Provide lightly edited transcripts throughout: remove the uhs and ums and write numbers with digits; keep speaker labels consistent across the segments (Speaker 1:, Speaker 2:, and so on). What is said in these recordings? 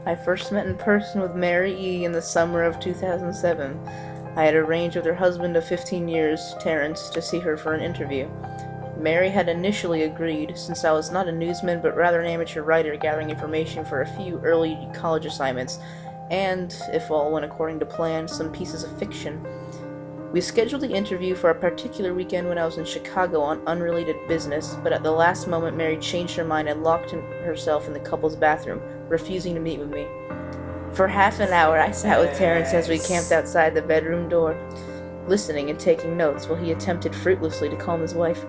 Speaker 1: I first met in person with Mary E. in the summer of 2007. I had arranged with her husband of 15 years, Terrence, to see her for an interview. Mary had initially agreed, since I was not a newsman but rather an amateur writer gathering information for a few early college assignments, and, if all went according to plan, some pieces of fiction. We scheduled the interview for a particular weekend when I was in Chicago on unrelated business, but at the last moment Mary changed her mind and locked herself in the couple's bathroom, refusing to meet with me. For half an hour I sat with Terrence as we camped outside the bedroom door, listening and taking notes while he attempted fruitlessly to calm his wife.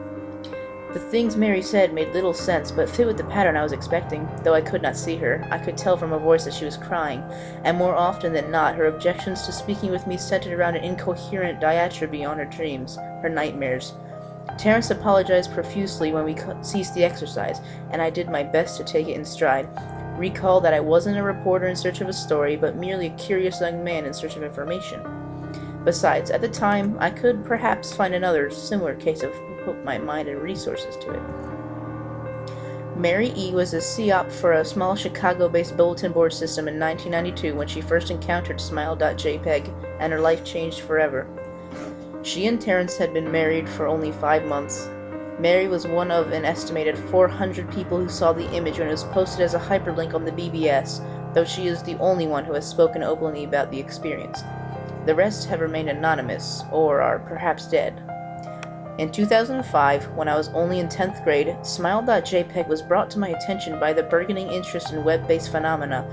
Speaker 1: The things Mary said made little sense, but fit with the pattern I was expecting. Though I could not see her, I could tell from her voice that she was crying, and more often than not, her objections to speaking with me centered around an incoherent diatribe on her dreams, her nightmares. Terrence apologized profusely when we ceased the exercise, and I did my best to take it in stride. Recall that I wasn't a reporter in search of a story, but merely a curious young man in search of information. Besides, at the time, I could perhaps find another similar case of put my mind and resources to it. Mary E. was a COP for a small Chicago-based bulletin board system in 1992 when she first encountered smile.jpg, and her life changed forever. She and Terrence had been married for only 5 months. Mary was one of an estimated 400 people who saw the image when it was posted as a hyperlink on the BBS, though she is the only one who has spoken openly about the experience. The rest have remained anonymous, or are perhaps dead. In 2005, when I was only in 10th grade, smile.jpg was brought to my attention by the burgeoning interest in web-based phenomena.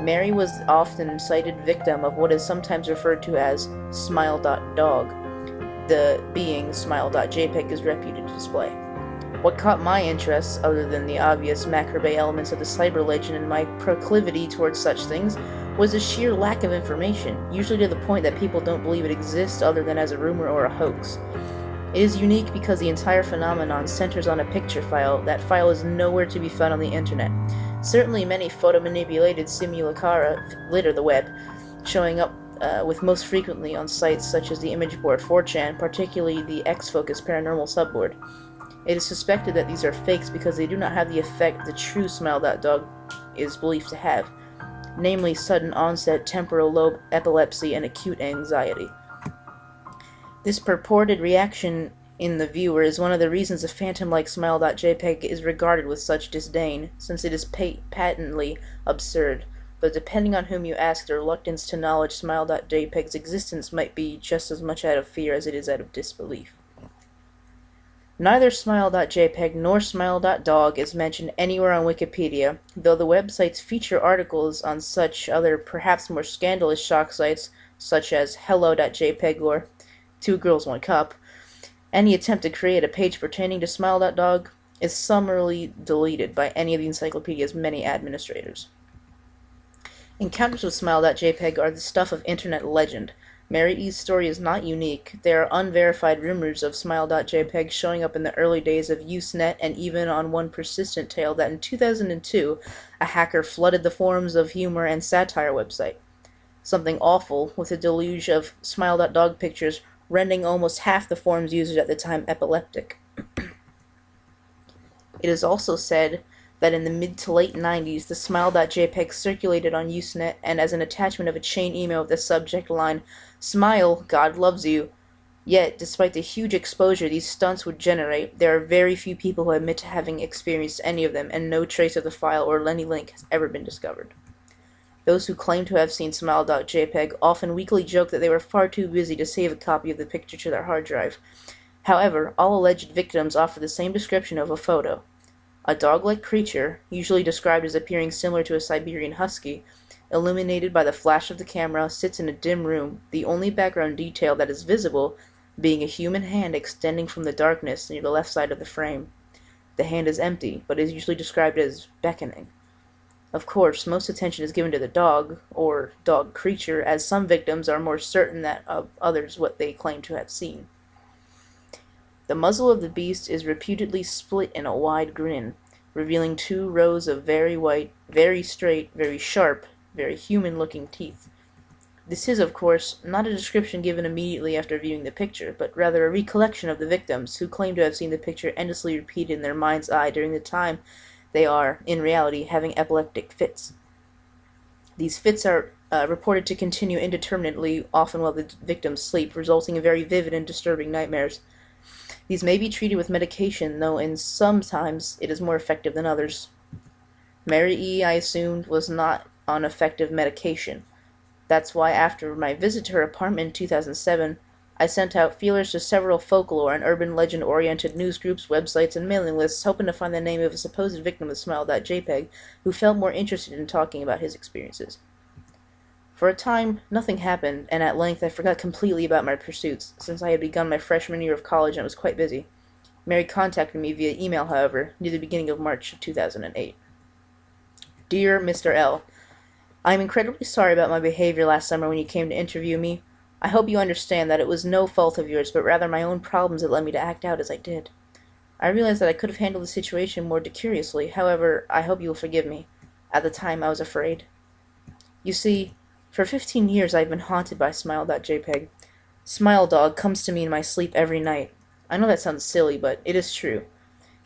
Speaker 1: Mary was often a cited victim of what is sometimes referred to as Smile.Dog, the being smile.jpg is reputed to display. What caught my interest, other than the obvious macrame elements of the cyber legend and my proclivity towards such things, was the sheer lack of information, usually to the point that people don't believe it exists other than as a rumor or a hoax. It is unique because the entire phenomenon centers on a picture file. That file is nowhere to be found on the internet. Certainly many photo-manipulated simulacra litter the web, showing up with most frequently on sites such as the image board 4chan, particularly the X-Focus Paranormal subboard. It is suspected that these are fakes because they do not have the effect the true smile.dog is believed to have, namely sudden onset temporal lobe epilepsy and acute anxiety. This purported reaction in the viewer is one of the reasons a phantom like smile.jpg is regarded with such disdain, since it is patently absurd, though depending on whom you ask, the reluctance to acknowledge smile.jpg's existence might be just as much out of fear as it is out of disbelief. Neither smile.jpg nor smile.dog is mentioned anywhere on Wikipedia, though the websites feature articles on such other, perhaps more scandalous shock sites, such as hello.jpg or Two Girls, One Cup. Any attempt to create a page pertaining to smile.dog is summarily deleted by any of the encyclopedia's many administrators. Encounters with smile.jpg are the stuff of internet legend. Mary E.'s story is not unique. There are unverified rumors of smile.jpg showing up in the early days of Usenet, and even on one persistent tale that in 2002, a hacker flooded the forums of humor and satire website. Something awful, with a deluge of smile.dog pictures rendering almost half the forum's users at the time epileptic. It is also said that in the mid to late 90s, the smile.jpg circulated on Usenet, and as an attachment of a chain email with the subject line, "Smile, God loves you." Yet, despite the huge exposure these stunts would generate, there are very few people who admit to having experienced any of them, and no trace of the file or any link has ever been discovered. Those who claim to have seen smile.jpg often weakly joke that they were far too busy to save a copy of the picture to their hard drive. However, all alleged victims offer the same description of a photo. A dog-like creature, usually described as appearing similar to a Siberian husky, illuminated by the flash of the camera, sits in a dim room, the only background detail that is visible being a human hand extending from the darkness near the left side of the frame. The hand is empty, but is usually described as beckoning. Of course, most attention is given to the dog, or dog creature, as some victims are more certain that of others what they claim to have seen. The muzzle of the beast is reputedly split in a wide grin, revealing 2 rows of very white, very straight, very sharp, very human-looking teeth. This is, of course, not a description given immediately after viewing the picture, but rather a recollection of the victims, who claim to have seen the picture endlessly repeated in their mind's eye during the time they are, in reality, having epileptic fits. These fits are reported to continue indeterminately, often while the victims sleep, resulting in very vivid and disturbing nightmares. These may be treated with medication, though in some times it is more effective than others. Mary E., I assumed, was not on effective medication. That's why after my visit to her apartment in 2007, I sent out feelers to several folklore and urban legend-oriented news groups, websites, and mailing lists, hoping to find the name of a supposed victim of Smile.Jpg who felt more interested in talking about his experiences. For a time, nothing happened, and at length I forgot completely about my pursuits, since I had begun my freshman year of college and was quite busy. Mary contacted me via email, however, near the beginning of March of 2008. Dear Mr. L., I am incredibly sorry about my behavior last summer when you came to interview me. I hope you understand that it was no fault of yours, but rather my own problems that led me to act out as I did. I realize that I could have handled the situation more decorously, however, I hope you will forgive me. At the time, I was afraid. You see, for 15 years I have been haunted by Smile.Jpg. Smile.Dog comes to me in my sleep every night. I know that sounds silly, but it is true.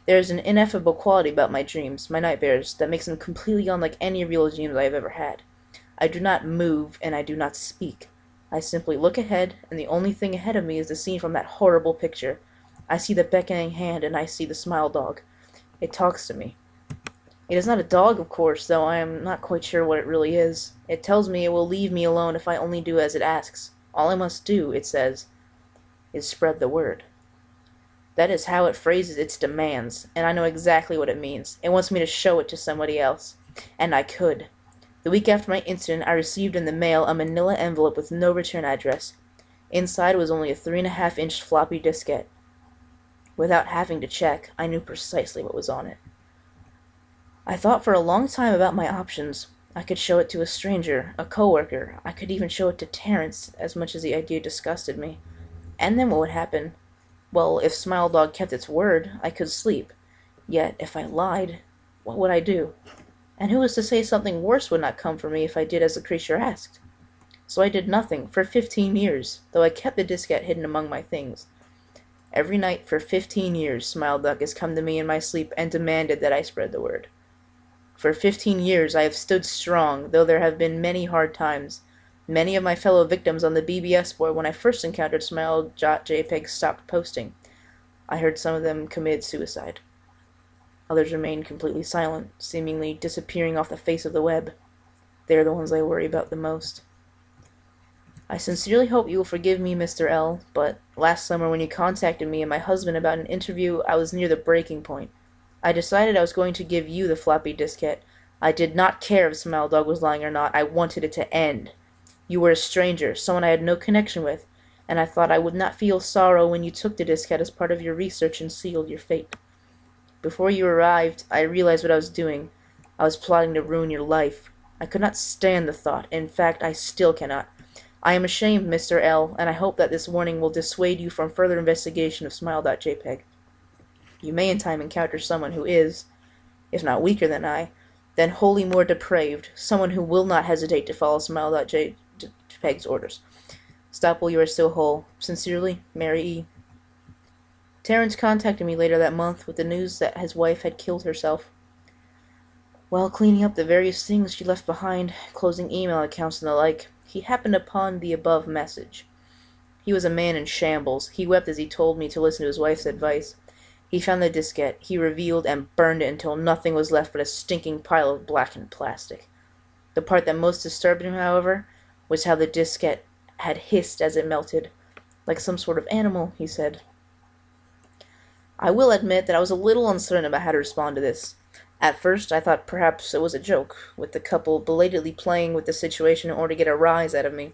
Speaker 1: There is an ineffable quality about my dreams, my nightmares, that makes them completely unlike any real dreams I have ever had. I do not move, and I do not speak. I simply look ahead, and the only thing ahead of me is the scene from that horrible picture. I see the beckoning hand, and I see the Smile.Dog. It talks to me. It is not a dog, of course, though I am not quite sure what it really is. It tells me it will leave me alone if I only do as it asks. All I must do, it says, is spread the word. That is how it phrases its demands, and I know exactly what it means. It wants me to show it to somebody else. And I could. The week after my incident, I received in the mail a manila envelope with no return address. Inside was only a 3.5-inch floppy diskette. Without having to check, I knew precisely what was on it. I thought for a long time about my options. I could show it to a stranger, a coworker. I could even show it to Terrence, as much as the idea disgusted me. And then what would happen? Well, if Smile.Dog kept its word, I could sleep. Yet, if I lied, what would I do? And who was to say something worse would not come for me if I did as the creature asked? So I did nothing for 15 years, though I kept the diskette hidden among my things. Every night for 15 years, Smile.Dog has come to me in my sleep and demanded that I spread the word. For 15 years I have stood strong, though there have been many hard times. Many of my fellow victims on the BBS board when I first encountered Smile.jpg stopped posting. I heard some of them commit suicide. Others remained completely silent, seemingly disappearing off the face of the web. They are the ones I worry about the most. I sincerely hope you will forgive me, Mr. L., but last summer when you contacted me and my husband about an interview, I was near the breaking point. I decided I was going to give you the floppy diskette. I did not care if Smile.Dog was lying or not. I wanted it to end. You were a stranger, someone I had no connection with, and I thought I would not feel sorrow when you took the diskette as part of your research and sealed your fate. Before you arrived, I realized what I was doing. I was plotting to ruin your life. I could not stand the thought. In fact, I still cannot. I am ashamed, Mr. L., and I hope that this warning will dissuade you from further investigation of Smile.jpg. You may in time encounter someone who is, if not weaker than I, then wholly more depraved, someone who will not hesitate to follow Smile.jpg's orders. Stop while you are still whole. Sincerely, Mary E. Terrence contacted me later that month with the news that his wife had killed herself. While cleaning up the various things she left behind, closing email accounts and the like, he happened upon the above message. He was a man in shambles. He wept as he told me to listen to his wife's advice. He found the diskette. He revealed and burned it until nothing was left but a stinking pile of blackened plastic. The part that most disturbed him, however, was how the diskette had hissed as it melted. Like some sort of animal, he said. I will admit that I was a little uncertain about how to respond to this. At first, I thought perhaps it was a joke, with the couple belatedly playing with the situation in order to get a rise out of me.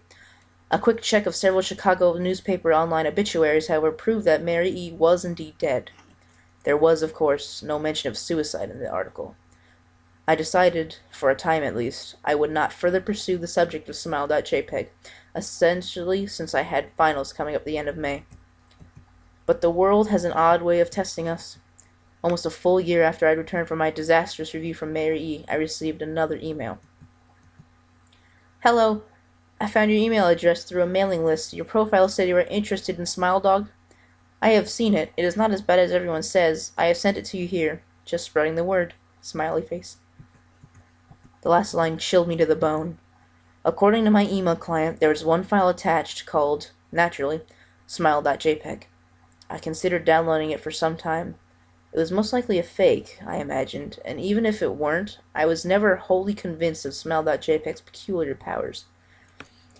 Speaker 1: A quick check of several Chicago newspaper online obituaries, however, proved that Mary E. was indeed dead. There was, of course, no mention of suicide in the article. I decided, for a time at least, I would not further pursue the subject of Smile.jpg, essentially since I had finals coming up the end of May. But the world has an odd way of testing us. Almost a full year after I returned from my disastrous review from Mary E., I received another email. Hello. I found your email address through a mailing list. Your profile said you were interested in Smile.Dog. I have seen it. It is not as bad as everyone says. I have sent it to you here. Just spreading the word. Smiley face. The last line chilled me to the bone. According to my email client, there was one file attached called, naturally, smile.jpg. I considered downloading it for some time. It was most likely a fake, I imagined, and even if it weren't, I was never wholly convinced of smile.jpg's peculiar powers.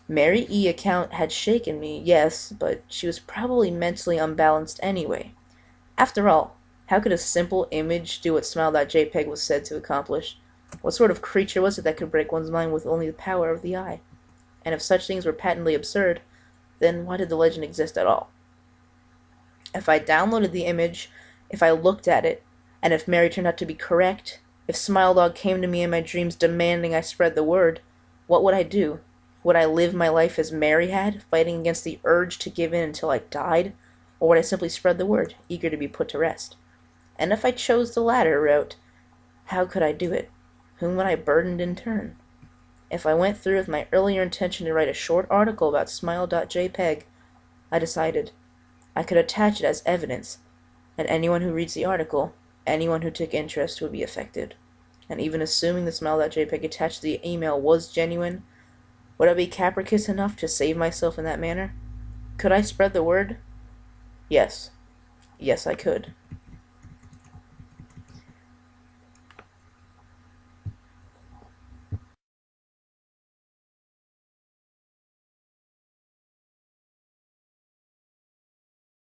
Speaker 1: Mary E. account had shaken me, yes, but she was probably mentally unbalanced anyway. After all, how could a simple image do what smile.jpg was said to accomplish? What sort of creature was it that could break one's mind with only the power of the eye? And if such things were patently absurd, then why did the legend exist at all? If I downloaded the image, if I looked at it, and if Mary turned out to be correct, if Smile.Dog came to me in my dreams demanding I spread the word, what would I do? Would I live my life as Mary had, fighting against the urge to give in until I died? Or would I simply spread the word, eager to be put to rest? And if I chose the latter route, how could I do it? Whom would I burden in turn? If I went through with my earlier intention to write a short article about smile.jpg, I decided I could attach it as evidence, and anyone who reads the article, anyone who took interest, would be affected. And even assuming the smile.jpg attached to the email was genuine, would I be capricious enough to save myself in that manner? Could I spread the word? Yes. Yes, I could.